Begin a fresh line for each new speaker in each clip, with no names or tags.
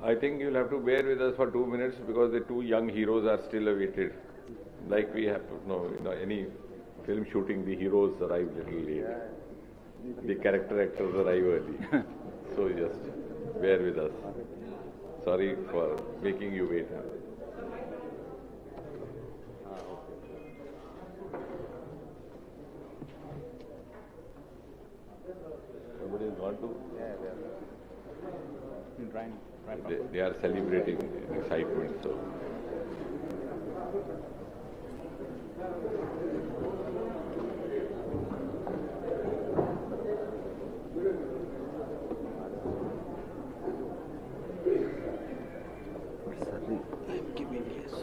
I think you'll have to bear with us for 2 minutes because the two young heroes are still awaited. Like we have to know, any film shooting, the heroes arrive little late. The character actors arrive early. So just bear with us. Sorry for making you wait. Somebody has gone to? They are celebrating excitement. So.
I'm giving yes.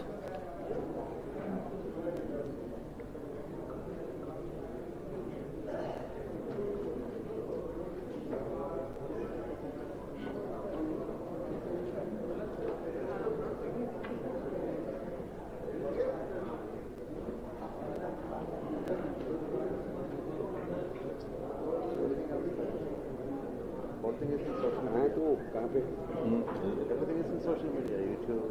Everything is in social media, YouTube.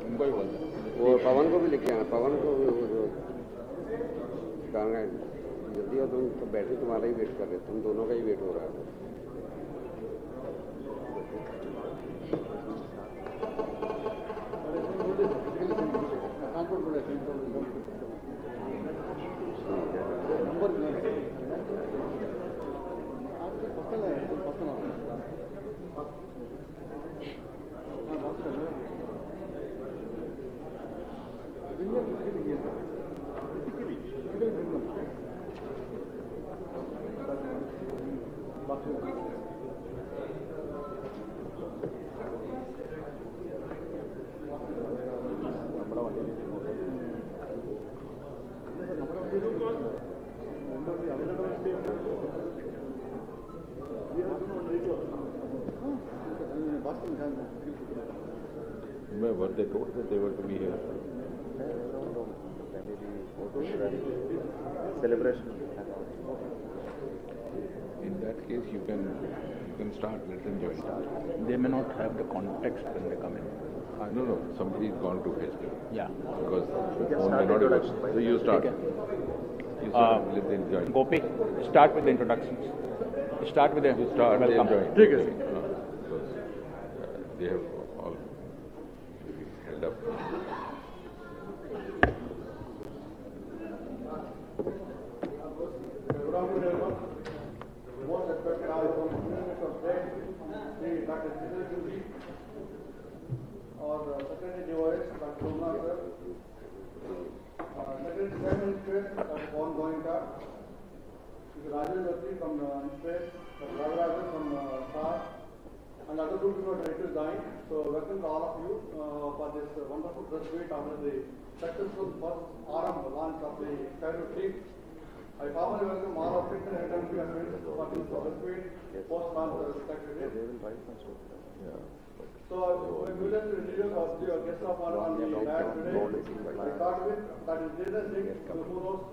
Mumbai वाले
वो पवन को भी लेके आना, पवन को कहना जल्दी हो, तुम तो बैठे तुम्हारा ही वेट कर रहे, तुम दोनों का ही वेट हो रहा है.
But they told that they were to be here.
Celebration.
In that case, you can start. Let them join.
They may not have the context when they come in.
No. Somebody's gone to fetch them.
Yeah.
Because the phone may not work. So you start.
Okay.
You start. Let them join.
Gopi, start with the introductions. Start with the
You start.
welcome.
They join. They have all held up.
Good afternoon, everyone. The most respected Minister of State, Sri Dr. Sri, or Secretary DOS, Dr. Umar sir, Secretary Chairman State, Dr. Pawan Goenka, Mr. Rajan Vatri from State, Dr. Ragarajan from SAR, and other two directors joined. So welcome to all of you for this wonderful press meet after the successful first Aram launch of the Kollywood team. I formally welcome all of Prince and Academy friends for this press meet post-launch secretary. So we will introduce our guest of honor on the bag today. I start with that is Jason Singh, who knows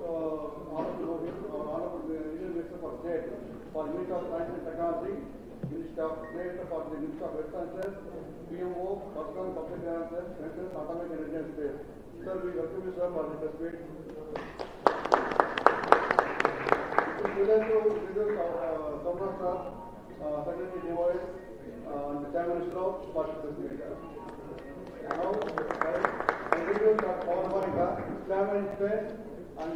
honor to know him, honorable Indian Minister for State for Ministry of Science and Technology, Minister of State for the Minister of Health Sciences, PMO, Personal Public Sciences, Sciences, Atomic Energy and Space. Sir, we welcome you, sir, for the press meet. Today to introduce Samra sir, Secretary DOS, and the Chairman ISRO for the press meet. Now, I introduce Dr. Pawan Goenka, Chairman Space, and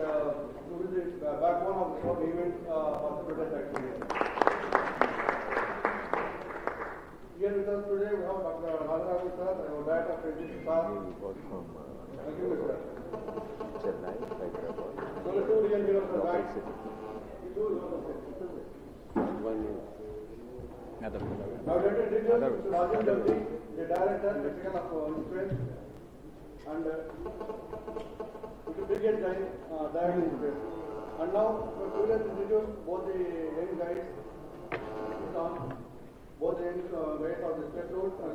who is the backbone of the whole event for the protest activity. Here with us today we have Dr. Ragarajan sir, our Director of Education sir. Thank you, Mr.
Chennai, Hyderabad.
So the two real heroes are right. Now let us introduce Mr. Rajan Vatri, the Director, Technical of Space, and Mr. Brigade Jain, Director in Space. And now we will introduce both the young guys, both the young guys of the space route and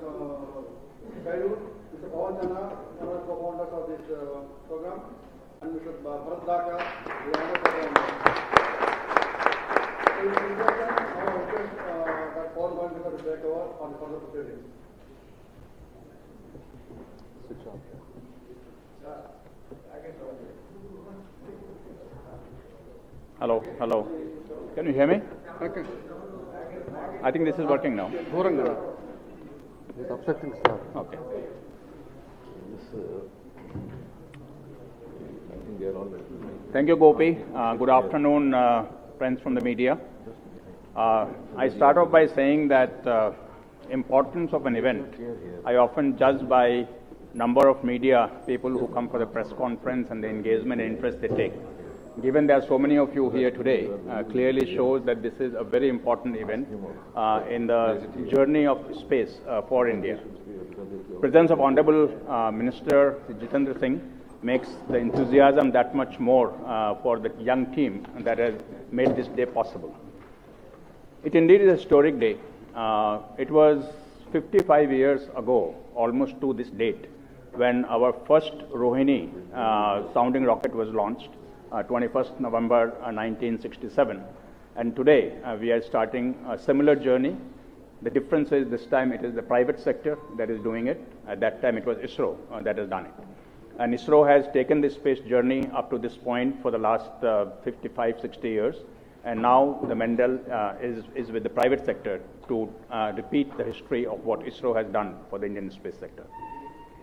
Kollywood, Mr. Pawan Channa, one of the co-founders of this program, and Mr. Bharat Dhaka, the owner of the So in this introduction, I request that Pawan Goenka to to take over on further proceedings.
Switch off.
Hello, hello. Can you hear me?
Okay.
I think this is working now.
It's obstructing stuff.
Okay.
I think they are all.
Thank you, Gopi. Good afternoon, friends from the media. I start off by saying that importance of an event, I often judge by number of media people who come for the press conference and the engagement and interest they take. Given there are so many of you here today, clearly shows that this is a very important event in the journey of space for India. Presence of Honorable Minister Jitendra Singh makes the enthusiasm that much more for the young team that has made this day possible. It indeed is a historic day. It was 55 years ago, almost to this date, when our first Rohini sounding rocket was launched, 21st November 1967. And today we are starting a similar journey. The difference is this time it is the private sector that is doing it. At that time it was ISRO that has done it. And ISRO has taken this space journey up to this point for the last 55, 60 years. And now the Mendel is with the private sector to repeat the history of what ISRO has done for the Indian space sector.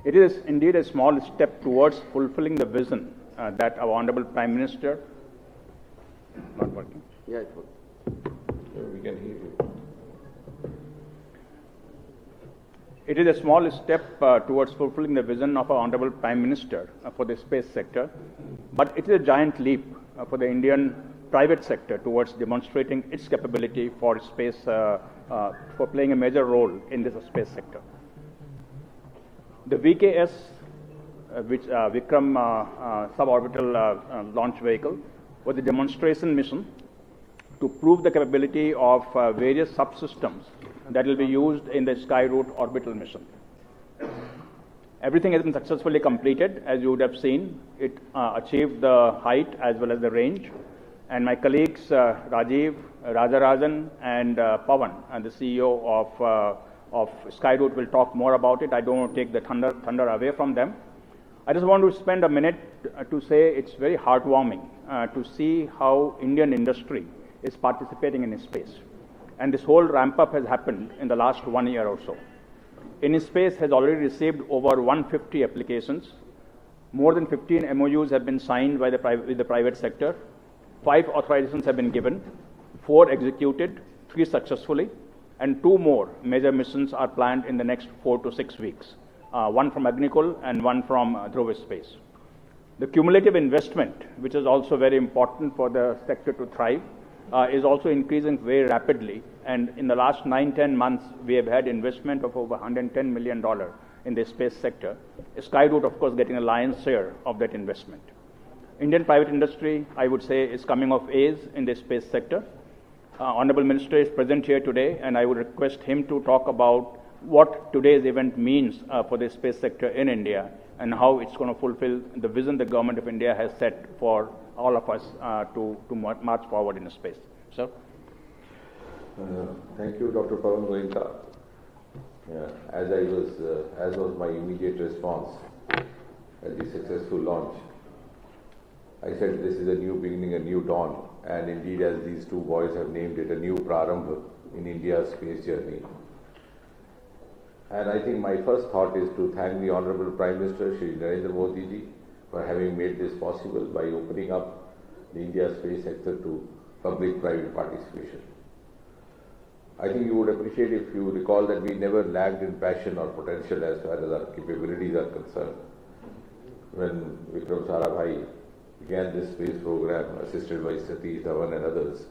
It is indeed a small step towards fulfilling the vision that our Honorable Prime Minister, not working?
Yeah, it works.
We can hear you.
It is a small step towards fulfilling the vision of our Honorable Prime Minister for the space sector, but it is a giant leap for the Indian private sector towards demonstrating its capability for space, for playing a major role in this space sector. The VKS, which Vikram suborbital launch vehicle, was a demonstration mission to prove the capability of various subsystems that will be used in the Skyroot orbital mission. Everything has been successfully completed. As you would have seen, it achieved the height as well as the range. And my colleagues Rajiv, Rajarajan and Pawan, and the CEO of Skyroot will talk more about it. I don't want to take the thunder away from them. I just want to spend a minute to say it's very heartwarming to see how Indian industry is participating in space. And this whole ramp up has happened in the last 1 year or so. InSpace has already received over 150 applications. More than 15 MOUs have been signed by with the private sector. 5 authorizations have been given, 4 executed, 3 successfully, and 2 more major missions are planned in the next 4 to 6 weeks. One from Agnikul and one from Dhruv Space. The cumulative investment, which is also very important for the sector to thrive, is also increasing very rapidly. And in the last 9-10 months, we have had investment of over $110 million in the space sector. Skyroot, of course, getting a lion's share of that investment. Indian private industry, I would say, is coming of age in the space sector. Honorable Minister is present here today, and I would request him to talk about what today's event means for the space sector in India and how it's going to fulfill the vision the government of India has set for all of us to march forward in space. Sir?
Thank you, Dr. Pawan Goenka. As was my immediate response at the successful launch, I said this is a new beginning, a new dawn, and indeed, as these two boys have named it, a new Prarambh in India's space journey. And I think my first thought is to thank the Honorable Prime Minister, Shri Narendra Modi ji, for having made this possible by opening up the India space sector to public-private participation. I think you would appreciate if you recall that we never lagged in passion or potential as far as our capabilities are concerned. When Vikram Sarabhai began this space program, assisted by Satish Dhawan and others,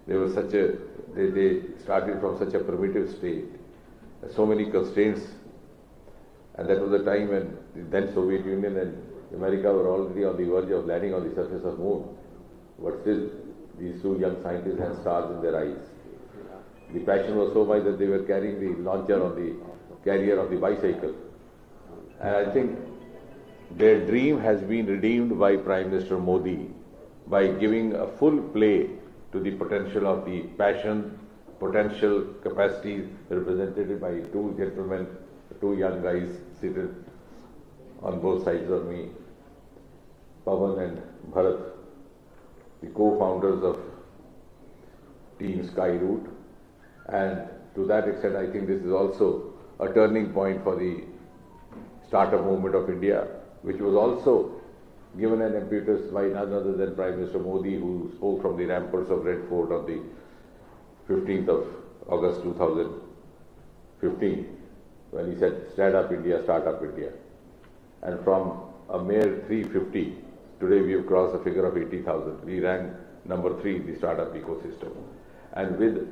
they started from such a primitive state, so many constraints, and that was the time when the then Soviet Union and America were already on the verge of landing on the surface of the moon. But still, these two young scientists had stars in their eyes. The passion was so much that they were carrying the launcher on the carrier of the bicycle. And I think their dream has been redeemed by Prime Minister Modi by giving a full play to the potential of the passion potential capacities represented by two gentlemen, two young guys seated on both sides of me, Pawan and Bharat, the co-founders of Team Skyroot. And to that extent, I think this is also a turning point for the startup movement of India, which was also given an impetus by none other than Prime Minister Modi, who spoke from the ramparts of Red Fort on the 15th of August 2015, when he said, "Stand up India, start up India." And from a mere 350, today we have crossed a figure of 80,000. We rank number 3 in the startup ecosystem. And with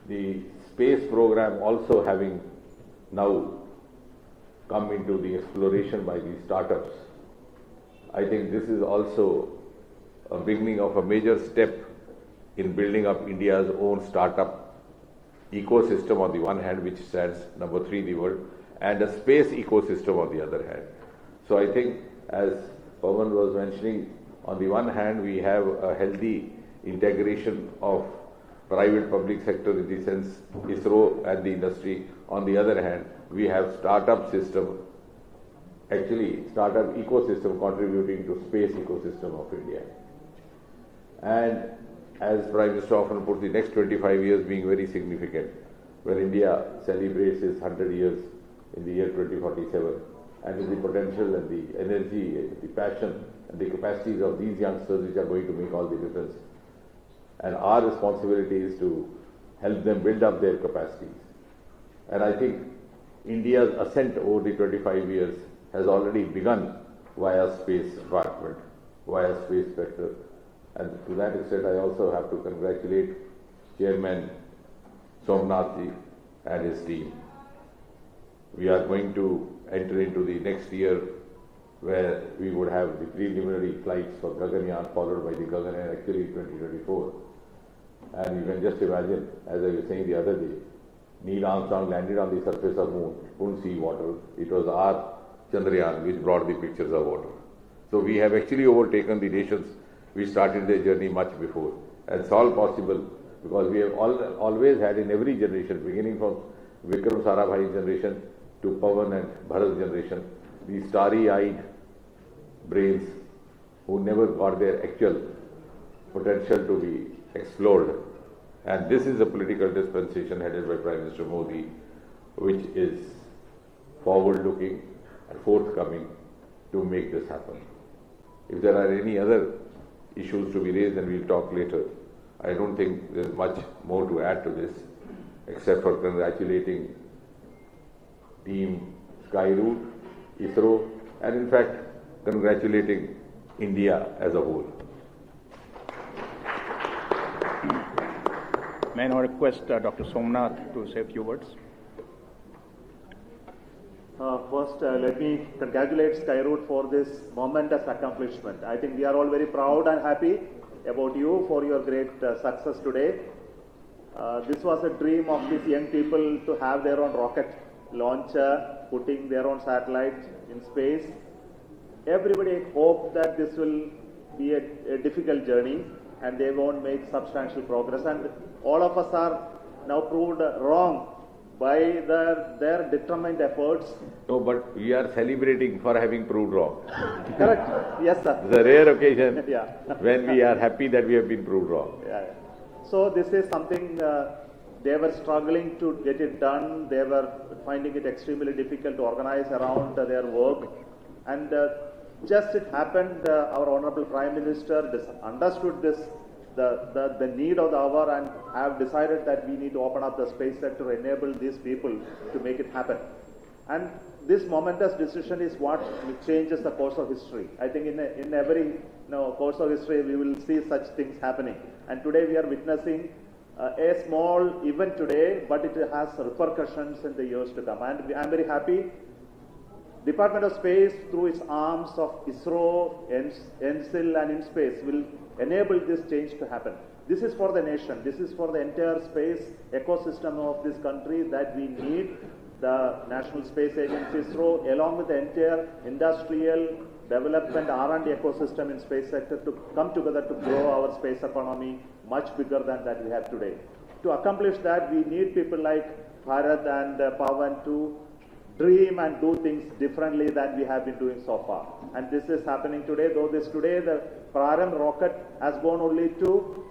the space program also having now come into the exploration by the startups, I think this is also a beginning of a major step in building up India's own startup ecosystem on the one hand, which stands number 3 in the world, and a space ecosystem on the other hand. So I think, as Pawan was mentioning, on the one hand we have a healthy integration of private-public sector in the sense ISRO and the industry. On the other hand, we have startup system, actually startup ecosystem contributing to space ecosystem of India. And as Prime Minister often put, the next 25 years being very significant, when India celebrates its 100 years in the year 2047, and with the potential and the energy, the passion and the capacities of these youngsters which are going to make all the difference. And our responsibility is to help them build up their capacities. And I think India's ascent over the 25 years has already begun via space department, via space sector. And to that extent, I also have to congratulate Chairman Somnath ji and his team. We are going to enter into the next year where we would have the preliminary flights for Gaganyaan followed by the Gaganyaan actually 2024. And you can just imagine, as I was saying the other day, Neil Armstrong landed on the surface of moon, couldn't see water. It was our Chandrayaan which brought the pictures of water. So we have actually overtaken the nations which started their journey much before. And it's all possible because we have always had in every generation, beginning from Vikram-s generation to Pawan and Bharat's generation, the starry-eyed brains who never got their actual potential to be explored. And this is a political dispensation headed by Prime Minister Modi, which is forward-looking and forthcoming to make this happen. If there are any other issues to be raised, then we'll talk later. I don't think there's much more to add to this, except for congratulating Team Skyroot, ISRO, and in fact, congratulating India as a whole.
May I now request Dr. Somnath to say a few words?
First, let me congratulate Skyroot for this momentous accomplishment. I think we are all very proud and happy about you for your great success today. This was a dream of these young people to have their own rocket launcher, putting their own satellite in space. Everybody hoped that this will be a difficult journey and they won't make substantial progress. And all of us are now proved wrong by their determined efforts.
No, but we are celebrating for having proved wrong.
Correct. Yes, sir.
It's a rare occasion
Yeah.
when we are happy that we have been proved wrong.
Yeah. So this is something they were struggling to get it done. They were finding it extremely difficult to organize around their work. And just it happened, our Honorable Prime Minister understood this, the need of the hour, and have decided that we need to open up the space sector to enable these people to make it happen. And this momentous decision is what changes the course of history. I think in every course of history we will see such things happening. And today we are witnessing a small event today, but it has repercussions in the years to come. And I am very happy. Department of Space, through its arms of ISRO, NCIL and InSpace, will enable this change to happen. This is for the nation. This is for the entire space ecosystem of this country that we need. The National Space Agency, ISRO, along with the entire industrial development R&D ecosystem in space sector, to come together to grow our space economy much bigger than that we have today. to accomplish that, we need people like Bharat and Pawan to dream and do things differently than we have been doing so far. And this is happening today, though today the Prarambh rocket has gone only to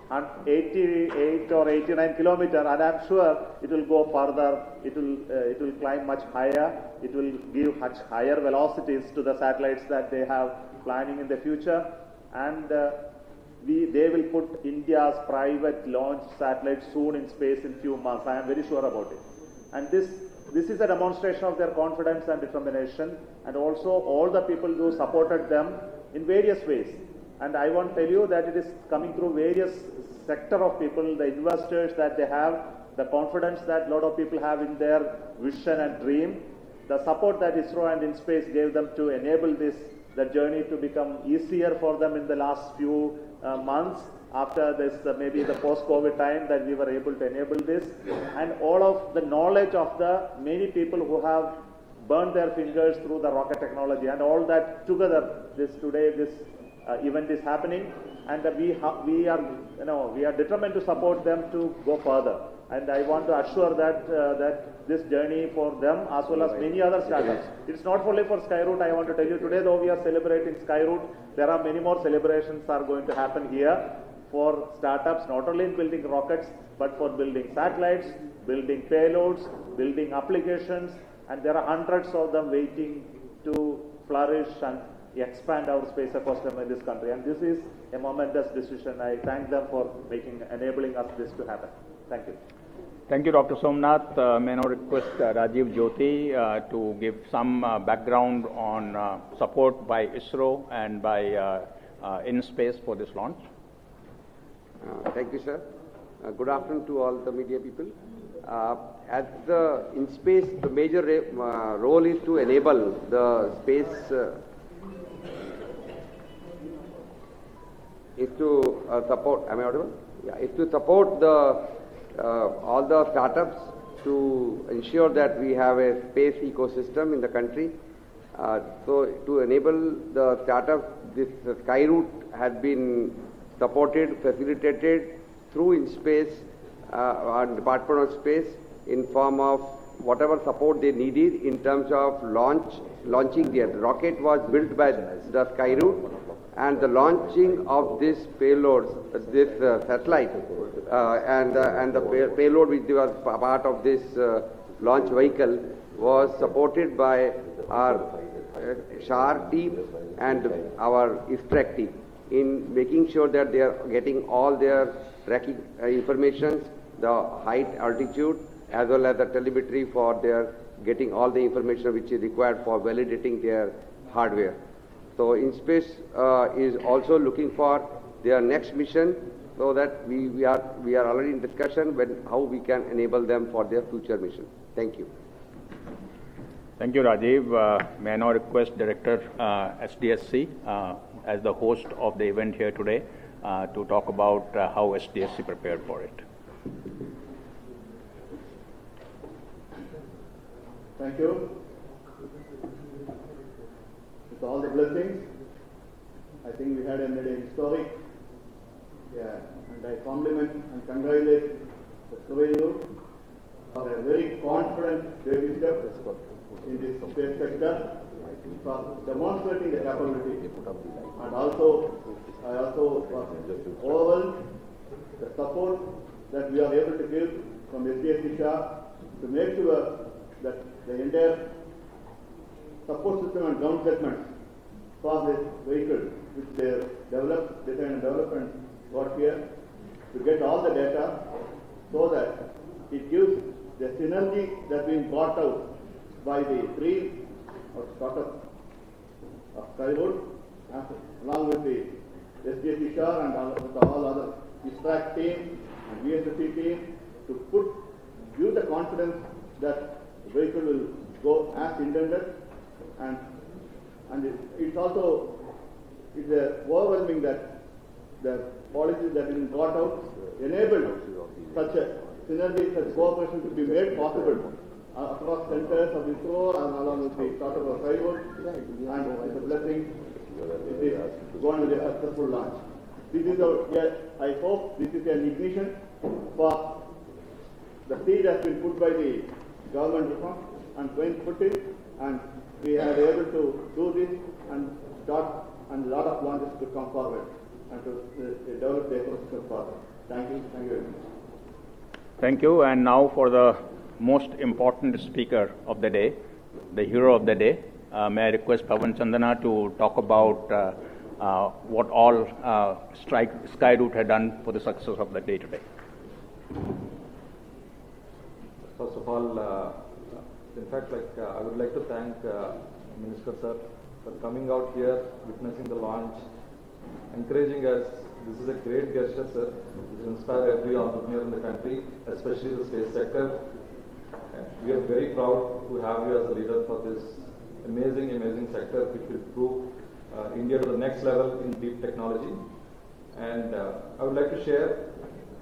88 or 89 kilometers, and I'm sure it will go further, it will climb much higher, it will give much higher velocities to the satellites that they have planning in the future, and they will put India's private launch satellite soon in space in few months. I am very sure about it. And this is a demonstration of their confidence and determination, and also all the people who supported them in various ways. And I want to tell you that it is coming through various sector of people, the investors that they have, the confidence that a lot of people have in their vision and dream, the support that ISRO and InSpace gave them to enable the journey to become easier for them in the last few months after this, maybe the post-COVID time that we were able to enable this, and all of the knowledge of the many people who have burned their fingers through the rocket technology, and all that together, this event is happening, and we are determined to support them to go further. And I want to assure that this journey for them as well as many other startups. It's not only for Skyroot. I want to tell you today, though we are celebrating Skyroot, there are many more celebrations are going to happen here for startups, not only in building rockets, but for building satellites, building payloads, building applications, and there are hundreds of them waiting to flourish and expand our space ecosystem in this country. And this is a momentous decision. I thank them for enabling us this to happen. Thank you.
Thank you, Dr. Somnath. May I now request Rajiv Jyoti to give some background on support by ISRO and by InSpace for this launch.
Thank you, sir. Good afternoon to all the media people. At the InSpace, the major role is to enable the space, is to support. Am I audible? Yeah, is to support the all the startups to ensure that we have a space ecosystem in the country. So to enable the startups, this Skyroot had been supported, facilitated through InSpace and Department of Space in form of whatever support they needed in terms of launching the rocket was built by the Skyroot, and the launching of this payload, this satellite, and the payload which was part of this launch vehicle was supported by our SHAR team and our ISTRAC team in making sure that they are getting all their tracking information, the height, altitude, as well as the telemetry for their getting all the information which is required for validating their hardware. So InSpace is also looking for their next mission, so that we are already in discussion how we can enable them for their future mission. Thank you.
Thank you, Rajiv. May I now request Director SDSC as the host of the event here today to talk about how SDSC prepared for it.
Thank you. With all the blessings, I think we had a historic, and I compliment and congratulate the Kollywood for a very confident baby step in this space sector, for demonstrating the capability, and also I also was overwhelmed the support that we are able to give from SDSC to make sure that the entire support system and ground segments for this vehicle, which they developed, design and developed and got here, to get all the data so that it gives the synergy that's being brought out by the three startups of Kollywood, along with the SDSC and all other ISTRAC team and VSSC team, to give the confidence that the vehicle will go as intended, and it's also overwhelming that the policies that have been brought out enabled such a synergy, such cooperation to be made possible across centers of ISRO and along with the startup of Kollywood, and it's a blessing. It is going to be a successful launch. This is I hope this is an ignition for the seed has been put by the government reform and when put it, and we are able to do this and a lot of launches to come forward and to develop the ecosystem further. Thank you very much.
Thank you. And now for the most important speaker of the day, the hero of the day, may I request Pavan Chandana to talk about what all Skyroot had done for the success of the day today.
First of all, in fact, I would like to thank Minister Sir for coming out here, witnessing the launch, encouraging us. This is a great gesture, sir. It will inspire every entrepreneur in the country, especially the space sector. We are very proud to have you as a leader for this amazing sector, which will prove India to the next level in deep technology. And I would like to share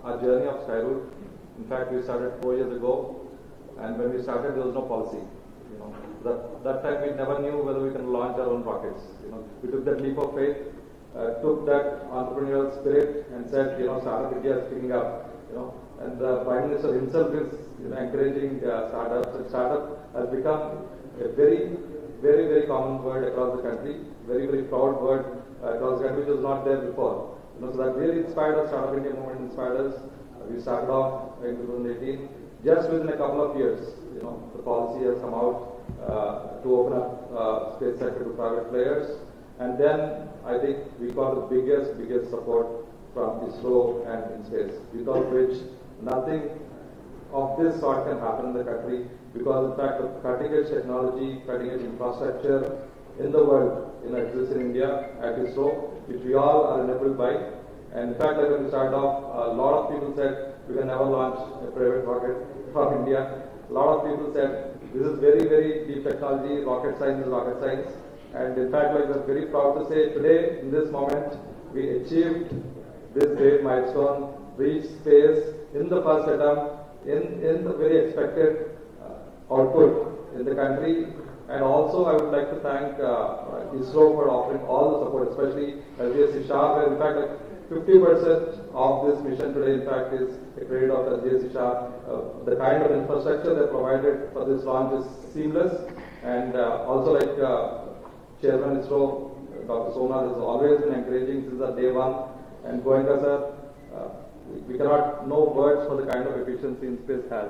our journey of Skyroot. In fact, we started 4 years ago, and when we started, there was no policy. That time we never knew whether we can launch our own rockets. We took that leap of faith, took that entrepreneurial spirit, and said, Startup India is picking up. And the Prime Minister himself is encouraging startups. And startup has become a very common word across the country. Very proud word across the country, which was not there before. So that really inspired us. Startup India movement inspired us. We started off in 2018. Just within a couple of years, the policy has come out to open up space sector to private players. And then I think we got the biggest support from ISRO and in space, without which nothing of this sort can happen in the country, because in fact the cutting edge technology, cutting edge infrastructure in the world exists in India at ISRO, which we all are enabled by. And in fact, when we started off, a lot of people said we can never launch a private rocket from India. A lot of people said this is very deep technology, rocket science is rocket science. And in fact, we're very proud to say today, in this moment, we achieved this great milestone, reached space in the first attempt, in the very expected output in the country. And also, I would like to thank ISRO for offering all the support, especially SGSC Shah, where in fact 50% of this mission today, in fact, is a credit of SGSC Shah. The kind of infrastructure they provided for this launch is seamless. And also, Chairman ISRO, Dr. Somnath, has always been encouraging since the day one. And Goenka sir, we cannot know words for the kind of efficiency in space has.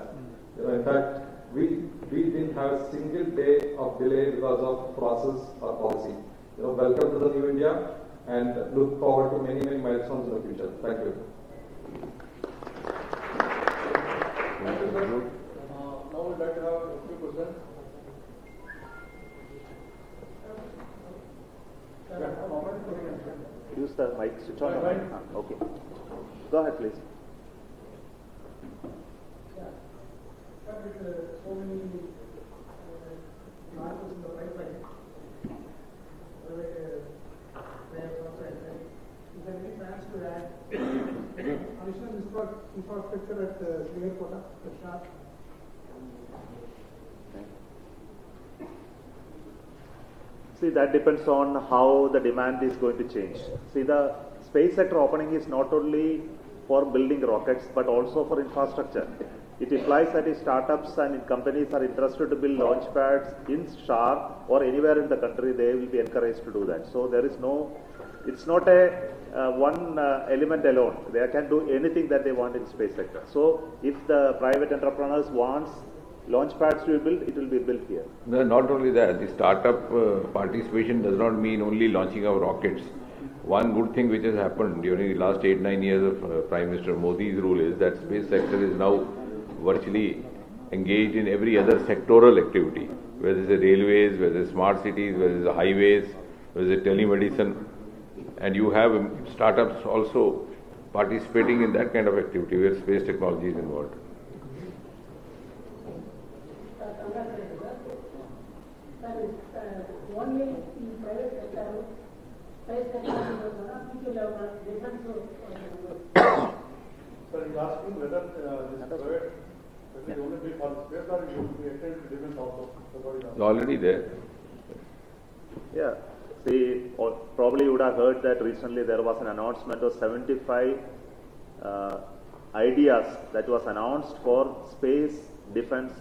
In fact, we didn't have a single day of delay because of process or policy. Welcome to the new India, and look forward to many milestones in the future. Thank you.
Thank you, sir. Now we'd like to have a few questions.
Use the mic, switch on. Okay. Go ahead, please.
With so many launches in the pipeline, they have also entered. Is there any plans to add additional infrastructure at Sriharkota, at Shah?
See, that depends on how the demand is going to change. See, the space sector opening is not only for building rockets, but also for infrastructure. It implies that if startups and companies are interested to build launch pads in Shah or anywhere in the country, they will be encouraged to do that. So there is no, it's not a one element alone. They can do anything that they want in space sector. So if the private entrepreneurs wants launch pads to be built, it will be built here.
No, not only that, the startup participation does not mean only launching of rockets. One good thing which has happened during the last 8-9 years of Prime Minister Modi's rule is that space sector is now virtually engaged in every other sectoral activity, whether it's the railways, whether it's smart cities, whether it's the highways, whether it's telemedicine, and you have startups also participating in that kind of activity where space technology is involved.
Only in private sector, space technology is defense.
Sir, he's asking whether this private will only be for space or it will be extended to defense also.
It's already there.
Yeah. See, probably you would have heard that recently there was an announcement of 75 ideas that was announced for space, defense,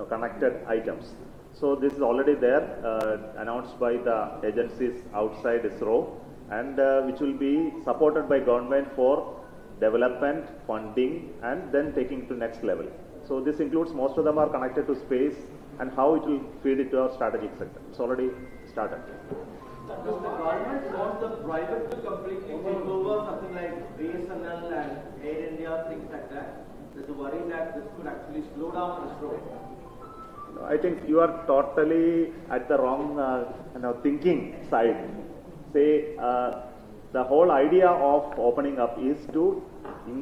connected items. So this is already there, announced by the agencies outside ISRO, and which will be supported by government for development, funding, and then taking to next level. So this includes, most of them are connected to space and how it will feed into our strategic sector. It's already started.
Does the government want the private to completely take over something like BSNL and Air India, things like that? There's a worry that this could actually slow down ISRO.
I think you are totally at the wrong thinking side. Say, the whole idea of opening up is to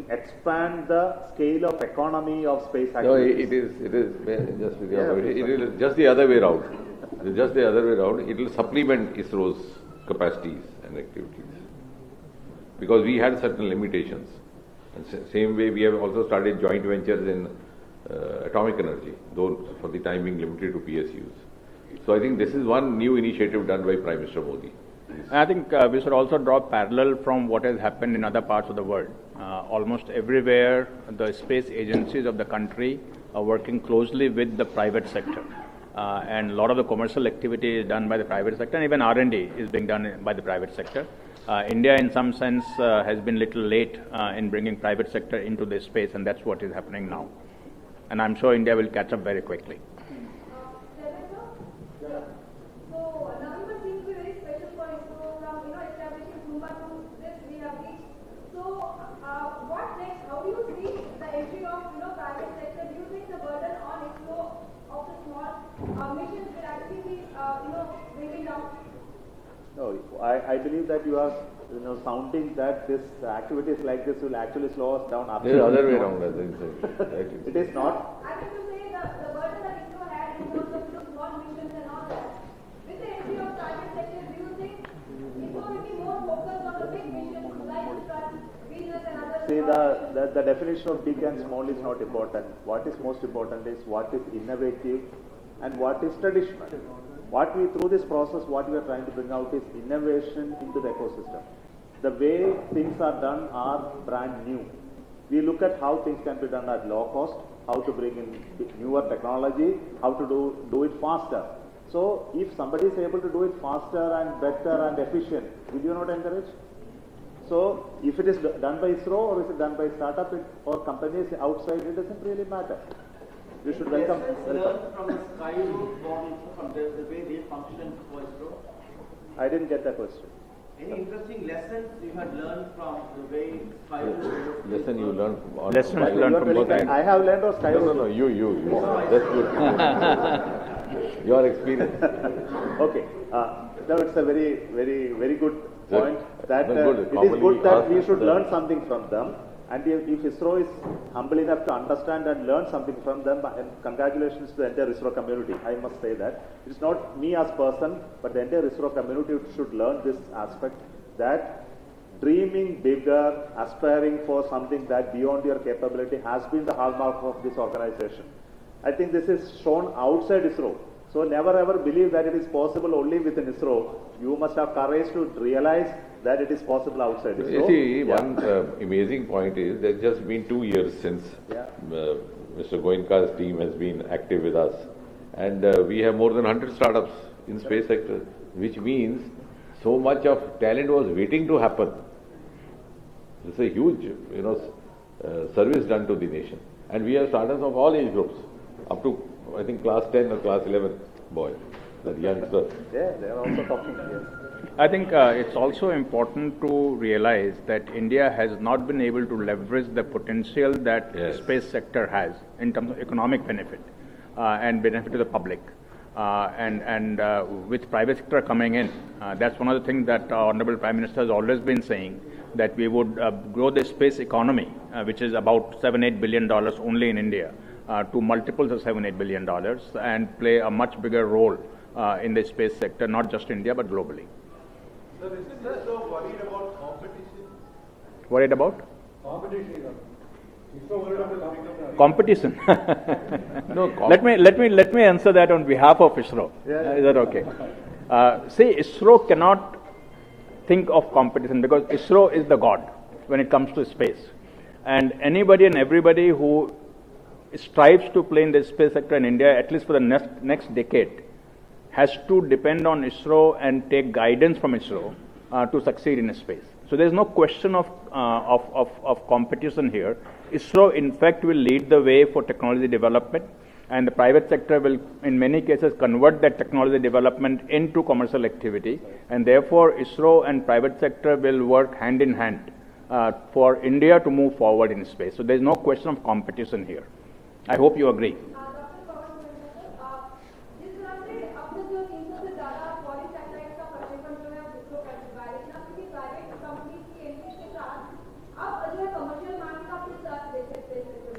expand the scale of economy of space activities.
No, it is just the other way around. It is just the other way around. It will supplement ISRO's capacities and activities. Because we had certain limitations. And same way we have also started joint ventures in atomic energy, though for the time being limited to PSUs. So I think this is one new initiative done by Prime Minister Modi.
I think we should also draw parallel from what has happened in other parts of the world. Almost everywhere, the space agencies of the country are working closely with the private sector. And a lot of the commercial activity is done by the private sector, and even R&D is being done by the private sector. India, in some sense, has been a little late in bringing private sector into this space, and that's what is happening now. And I'm sure India will catch up very quickly.
What next? How do you see the entry of private sector? Do you think the burden on ISRO of the small missions will actually be bringing down?
No, I believe that you are sounding that this activities like this will actually slow us down.
There is other way around, I think.
It is not.
I mean to say the burden that ISRO had in terms of small missions and all that. With the entry of private sector, do you think ISRO will be more focused on the big missions like Venus and other?
See, the definition of big and small is not important. What is most important is what is innovative and what is traditional. Through this process, what we are trying to bring out is innovation into the ecosystem. The way things are done are brand new. We look at how things can be done at low cost, how to bring in newer technology, how to do it faster. So, if somebody is able to do it faster and better and efficient, will you not encourage? So, if it is done by ISRO or is it done by startup or companies outside, it doesn't really matter. You should welcome.
Learn from the Kollywood model, from the way they function for ISRO.
I didn't get that question.
Any interesting lessons you had learned from the way Kollywood?
Lesson you learned from
Lessons learned from both sides.
I have learned of Kollywood.
No, you. That's good. Your experience.
Okay. Now it's a very good point. That it is good that we should learn something from them. And if ISRO is humble enough to understand and learn something from them, and congratulations to the entire ISRO community, I must say that. It's not me as person, but the entire ISRO community should learn this aspect, that dreaming bigger, aspiring for something that beyond your capability has been the hallmark of this organization. I think this is shown outside ISRO. So never ever believe that it is possible only within ISRO. You must have courage to realize that it is possible outside ISRO.
You see, one amazing point is there's just been 2 years since Mr. Goenka's team has been active with us, and we have more than 100 startups in space sector, which means so much of talent was waiting to happen. It's a huge, service done to the nation, and we have startups of all age groups, up to I think class 10 or class 11 boy, that youngster.
Yeah, they are also talking here.
I think it's also important to realize that India has not been able to leverage the potential that space sector has in terms of economic benefit and benefit to the public. And with private sector coming in, that's one of the things that our Honorable Prime Minister has always been saying, that we would grow the space economy, which is about $7-8 billion only in India, to multiples of $7-8 billion, and play a much bigger role in the space sector, not just India, but globally.
Sir, isn't that so worried about competition?
Worried about?
Competition. He's so worried about
competition.
No,
let me answer that on behalf of ISRO. Is that okay? See, ISRO cannot think of competition because ISRO is the god when it comes to space. And anybody and everybody who strives to play in the space sector in India, at least for the next decade, has to depend on ISRO and take guidance from ISRO to succeed in space. So there is no question of competition here. ISRO, in fact, will lead the way for technology development, and the private sector will, in many cases, convert that technology development into commercial activity, and therefore ISRO and private sector will work hand in hand for India to move forward in space. So there is no question of competition here. I hope you agree.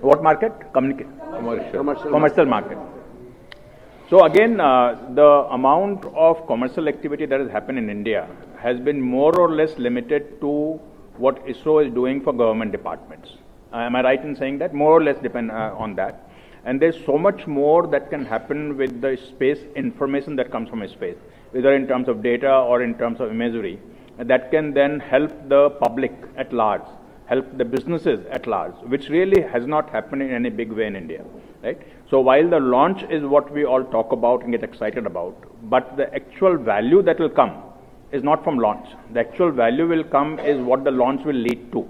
What market? Commercial market. So again, the amount of commercial activity that has happened in India has been more or less limited to what ISRO is doing for government departments. Am I right in saying that? More or less depend on that. And there's so much more that can happen with the space information that comes from space, whether in terms of data or in terms of imagery, that can then help the public at large, help the businesses at large, which really has not happened in any big way in India, right? So while the launch is what we all talk about and get excited about, but the actual value that will come is not from launch. The actual value will come is what the launch will lead to.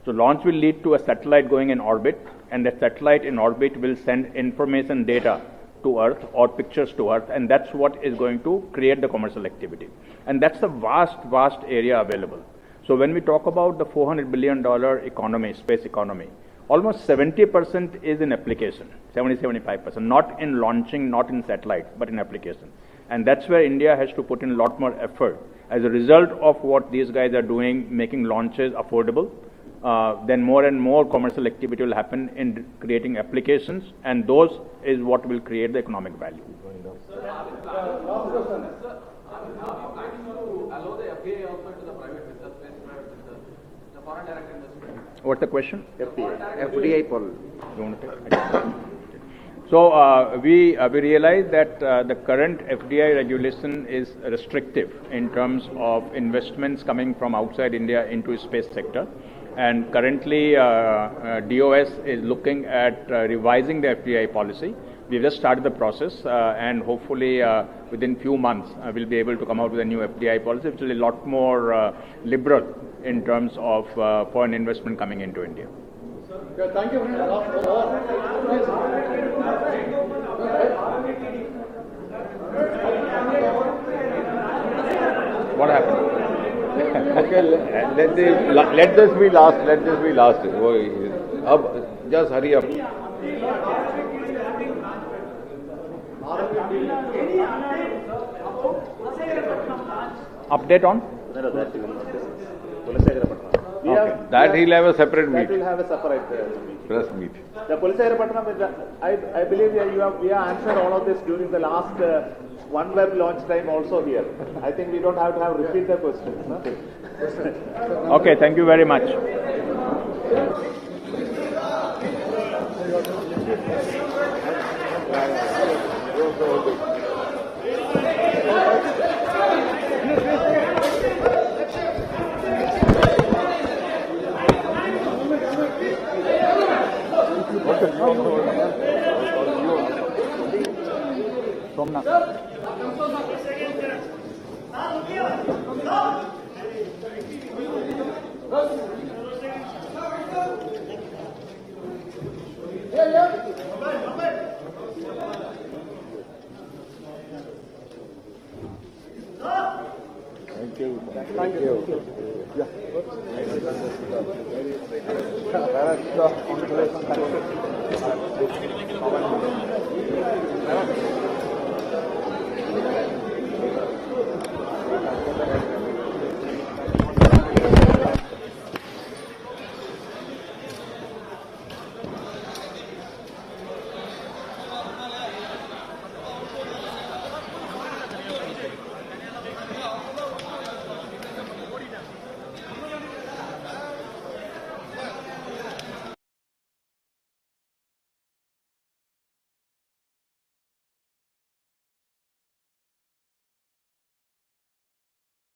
So launch will lead to a satellite going in orbit, and the satellite in orbit will send information data to Earth or pictures to Earth, and that's what is going to create the commercial activity. And that's a vast area available. So when we talk about the $400 billion economy, space economy, almost 70% is in application, 75%, not in launching, not in satellites, but in application. And that's where India has to put in a lot more effort. As a result of what these guys are doing, making launches affordable, then more and more commercial activity will happen in creating applications, and those is what will create the economic value.
Allow the FDI also to the private business, the foreign direct investment.
What's the question?
FDI policy.
So we realize that the current FDI regulation is restrictive in terms of investments coming from outside India into the space sector. And currently DOS is looking at revising the FDI policy. We've just started the process, and hopefully within few months we'll be able to come out with a new FDI policy, which is a lot more liberal in terms of foreign investment coming into India.
Okay, thank you.
What happened?
Okay, let this be last. Let this be last. Just hurry up.
Update on?
That he'll have a separate meet.
That will have a separate
Press meet.
The Kollywood, I believe we have answered all of this during the last OneWeb launch time also here. I think we don't have to repeat the questions. No?
Okay, thank you very much.
Thank you.